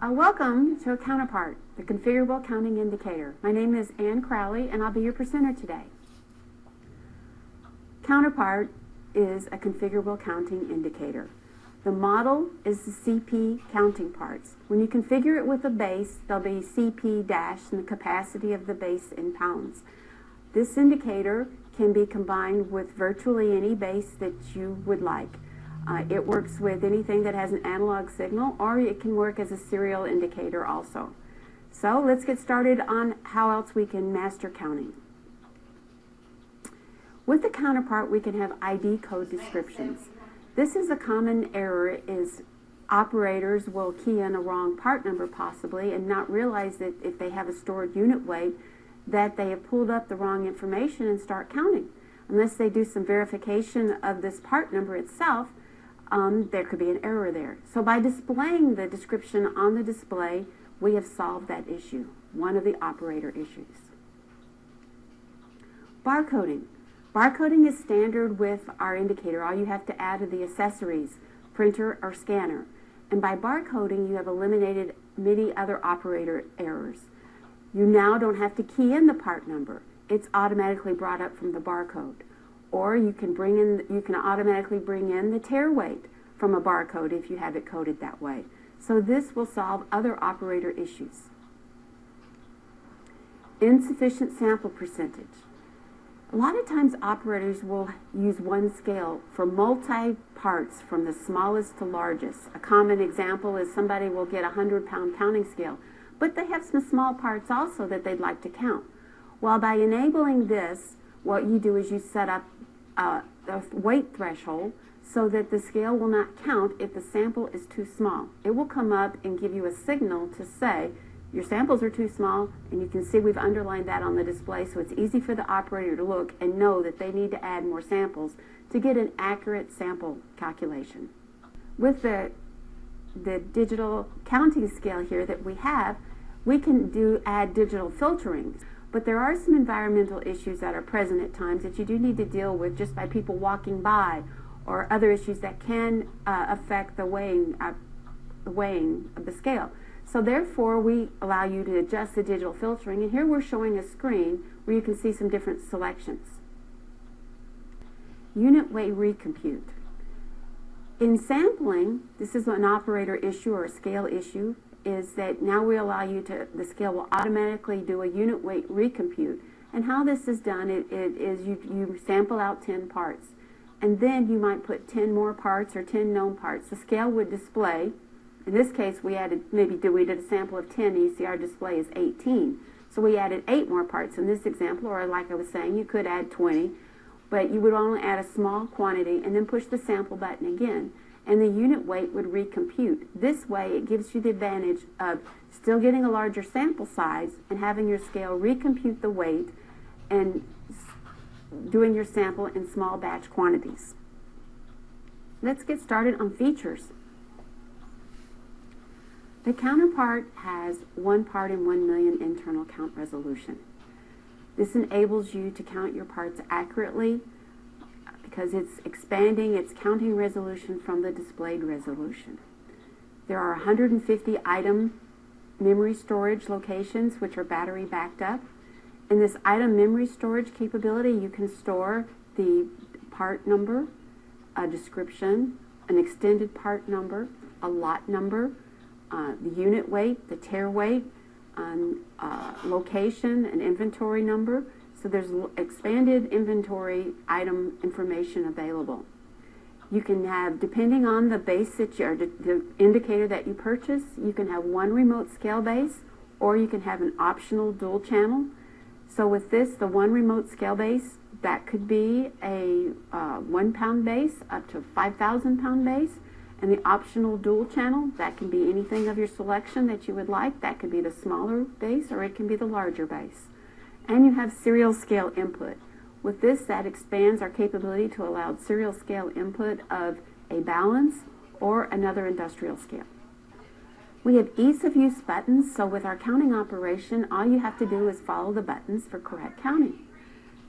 Welcome to Counterpart, the configurable counting indicator. My name is Ann Crowley and I'll be your presenter today. Counterpart is a configurable counting indicator. The model is the CP counting parts. When you configure it with a base, there'll be CP dash and the capacity of the base in pounds. This indicator can be combined with virtually any base that you would like. It works with anything that has an analog signal, or it can work as a serial indicator also. So let's get started on how else we can master counting. With the counterpart, we can have ID code descriptions. This is a common error, is operators will key in a wrong part number possibly and not realize that if they have a stored unit weight that they have pulled up the wrong information and start counting. Unless they do some verification of this part number itself, there could be an error there. So by displaying the description on the display, we have solved that issue, one of the operator issues. Barcoding. Barcoding is standard with our indicator. All you have to add are the accessories, printer or scanner. And by barcoding, you have eliminated many other operator errors. You now don't have to key in the part number. It's automatically brought up from the barcode. Or you can automatically bring in the tare weight from a barcode if you have it coded that way. So this will solve other operator issues. Insufficient sample percentage. A lot of times operators will use one scale for multi-parts from the smallest to largest. A common example is somebody will get a 100-pound counting scale, but they have some small parts also that they'd like to count. Well, by enabling this, what you do is you set up a weight threshold so that the scale will not count if the sample is too small. It will come up and give you a signal to say your samples are too small, and you can see we've underlined that on the display, so it's easy for the operator to look and know that they need to add more samples to get an accurate sample calculation. With the digital counting scale here that we have, we can add digital filtering. But there are some environmental issues that are present at times that you do need to deal with just by people walking by, or other issues that can affect the weighing of the scale. So therefore, we allow you to adjust the digital filtering, and here we're showing a screen where you can see some different selections. Unit weight recompute. In sampling, this is an operator issue or a scale issue, is that now we allow you to, the scale will automatically do a unit weight recompute. And how this is done, it is you sample out 10 parts. And then you might put 10 more parts or 10 known parts. The scale would display, in this case we did a sample of 10 and you see our display is 18. So we added 8 more parts in this example, or like I was saying, you could add 20, but you would only add a small quantity and then push the sample button again. And the unit weight would recompute. This way it gives you the advantage of still getting a larger sample size and having your scale recompute the weight and doing your sample in small batch quantities. Let's get started on features. The counterpart has 1 part in 1 million internal count resolution. This enables you to count your parts accurately because it's expanding its counting resolution from the displayed resolution. There are 150 item memory storage locations which are battery backed up. In this item memory storage capability, you can store the part number, a description, an extended part number, a lot number, the unit weight, the tare weight, location, an inventory number. So there's expanded inventory item information available. You can have, depending on the base that the indicator that you purchase, you can have 1 remote scale base, or you can have an optional dual channel. So with this, the 1 remote scale base, that could be a 1 pound base up to 5,000 pound base. And the optional dual channel, that can be anything of your selection that you would like. That could be the smaller base, or it can be the larger base. And you have serial scale input. With this, that expands our capability to allow serial scale input of a balance or another industrial scale. We have ease of use buttons, so with our counting operation, all you have to do is follow the buttons for correct counting.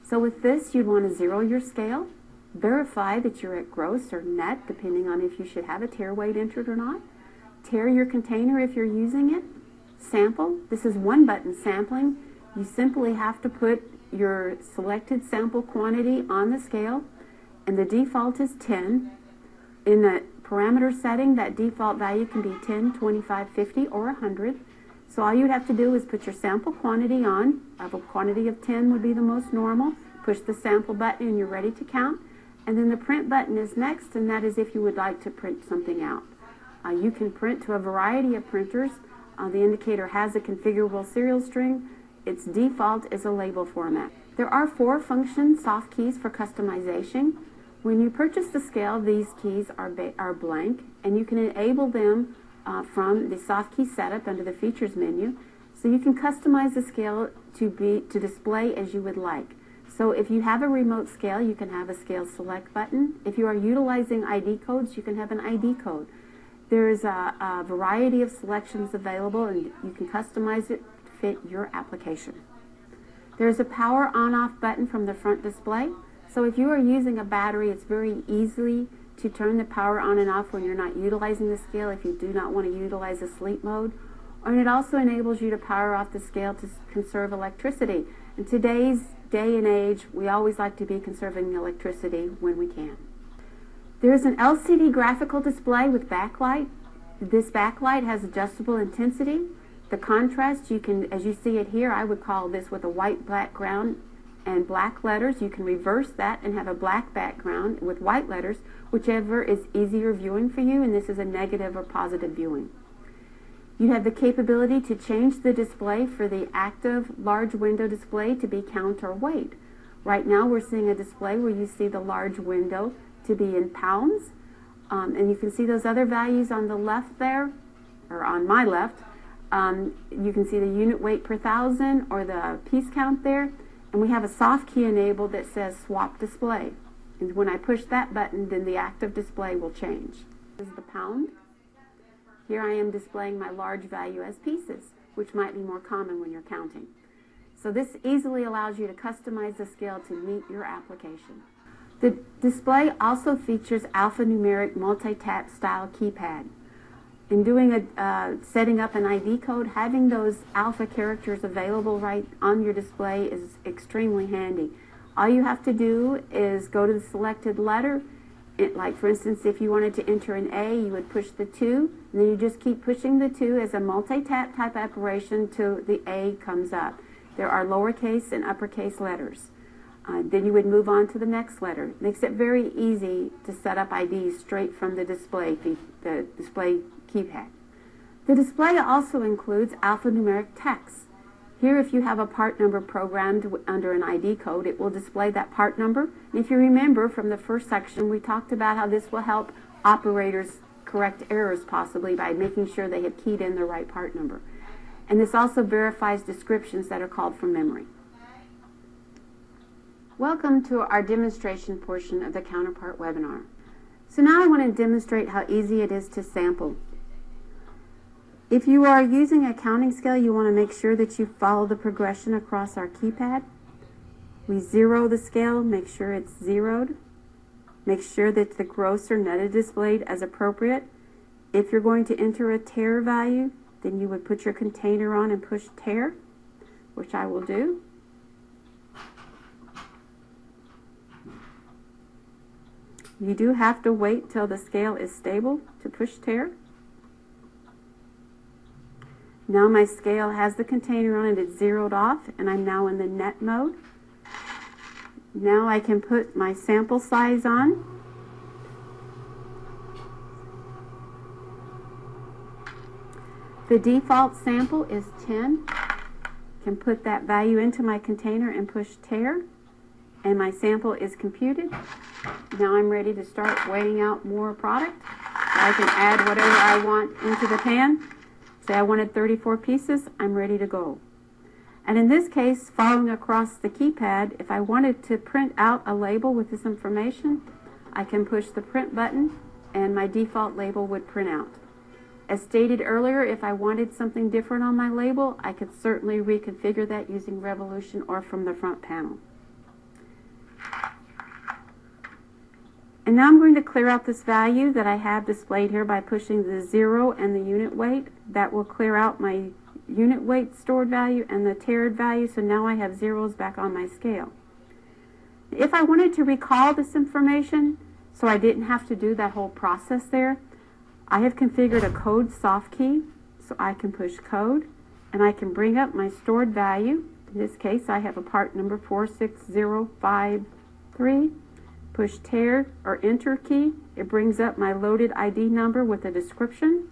So with this, you'd want to zero your scale, verify that you're at gross or net, depending on if you should have a tare weight entered or not. tear your container if you're using it. Sample. This is one button sampling. You simply have to put your selected sample quantity on the scale, and the default is 10. In the parameter setting, that default value can be 10, 25, 50, or 100. So all you'd have to do is put your sample quantity on. A quantity of 10 would be the most normal. Push the sample button and you're ready to count. And then the print button is next, and that is if you would like to print something out. You can print to a variety of printers. The indicator has a configurable serial string. Its default is a label format. There are 4 function soft keys for customization. When you purchase the scale, these keys are blank, and you can enable them from the soft key setup under the features menu. So you can customize the scale to display as you would like. So if you have a remote scale, you can have a scale select button. If you are utilizing ID codes, you can have an ID code. There is a variety of selections available, and you can customize it to fit your application. There's a power on-off button from the front display. So if you are using a battery, it's very easy to turn the power on and off when you're not utilizing the scale if you do not want to utilize a sleep mode. And it also enables you to power off the scale to conserve electricity. In today's day and age, we always like to be conserving electricity when we can. There's an LCD graphical display with backlight. This backlight has adjustable intensity. The contrast, you can, as you see it here, I would call this with a white background and black letters. You can reverse that and have a black background with white letters, whichever is easier viewing for you, and this is a negative or positive viewing. You have the capability to change the display for the active large window display to be counterweight. Right now we're seeing a display where you see the large window to be in pounds, and you can see those other values on the left there, or on my left. You can see the unit weight per thousand or the piece count there, and we have a soft key enabled that says swap display, and when I push that button, then the active display will change. This is the pound. Here I am displaying my large value as pieces, which might be more common when you're counting. So this easily allows you to customize the scale to meet your application. The display also features alphanumeric multi-tap style keypad. In doing setting up an ID code, having those alpha characters available right on your display is extremely handy. All you have to do is go to the selected letter. Like for instance, if you wanted to enter an A, you would push the 2, and then you just keep pushing the 2 as a multi-tap type operation till the A comes up. There are lowercase and uppercase letters. Then you would move on to the next letter. It makes it very easy to set up IDs straight from the display keypad. The display also includes alphanumeric text. Here, if you have a part number programmed under an ID code, it will display that part number. And if you remember from the first section, we talked about how this will help operators correct errors possibly by making sure they have keyed in the right part number. And this also verifies descriptions that are called from memory. Welcome to our demonstration portion of the Counterpart webinar. So now I want to demonstrate how easy it is to sample. If you are using a counting scale, you want to make sure that you follow the progression across our keypad. We zero the scale, make sure it's zeroed. Make sure that the gross or net is displayed as appropriate. If you're going to enter a tare value, then you would put your container on and push tare, which I will do. You do have to wait till the scale is stable to push tare. Now my scale has the container on it, it's zeroed off, and I'm now in the net mode. Now I can put my sample size on. The default sample is 10. I can put that value into my container and push tare, and my sample is computed. Now I'm ready to start weighing out more product. I can add whatever I want into the pan. Say I wanted 34 pieces, I'm ready to go. And in this case, following across the keypad, if I wanted to print out a label with this information, I can push the print button and my default label would print out. As stated earlier, if I wanted something different on my label, I could certainly reconfigure that using Revolution or from the front panel. And now I'm going to clear out this value that I have displayed here by pushing the 0 and the unit weight. That will clear out my unit weight stored value and the tiered value, so now I have zeros back on my scale. If I wanted to recall this information, so I didn't have to do that whole process there, I have configured a code soft key, so I can push code, and I can bring up my stored value. In this case, I have a part number 46053. Push tar or enter key. It brings up my loaded ID number with a description.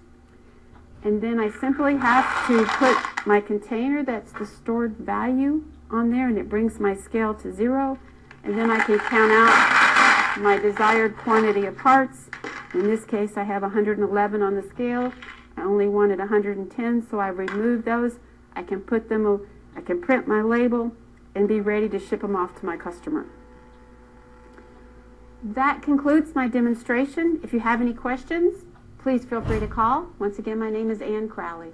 And then I simply have to put my container, that's the stored value, on there, and it brings my scale to 0. And then I can count out my desired quantity of parts. In this case, I have 111 on the scale. I only wanted 110, so I removed those. I can print my label and be ready to ship them off to my customer. That concludes my demonstration. If you have any questions, please feel free to call. Once again, my name is Ann Crowley.